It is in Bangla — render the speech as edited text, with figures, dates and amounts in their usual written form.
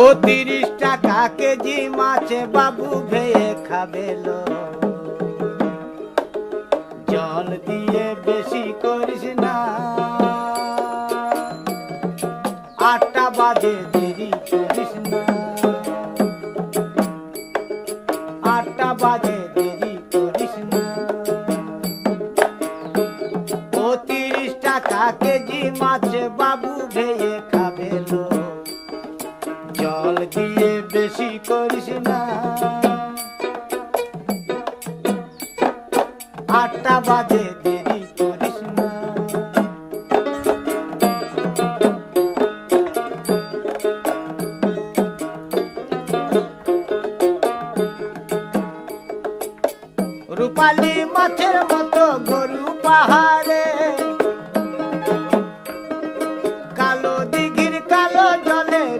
ও 30 টাকা কেজি মাছে বাবু ভেয়ে খাবেলো। জল দিয়ে বেশি করিস না, 8টা বাজে দেরি করিস না, 8টা বাজে দেরি করিস না। ও 30 টাকা কেজি মাছে বাবু ভেয়ে খাবেলো। জল দিয়ে বেশি করিস না, 8টা বাজে দেরি করিস না। রূপালী মাছের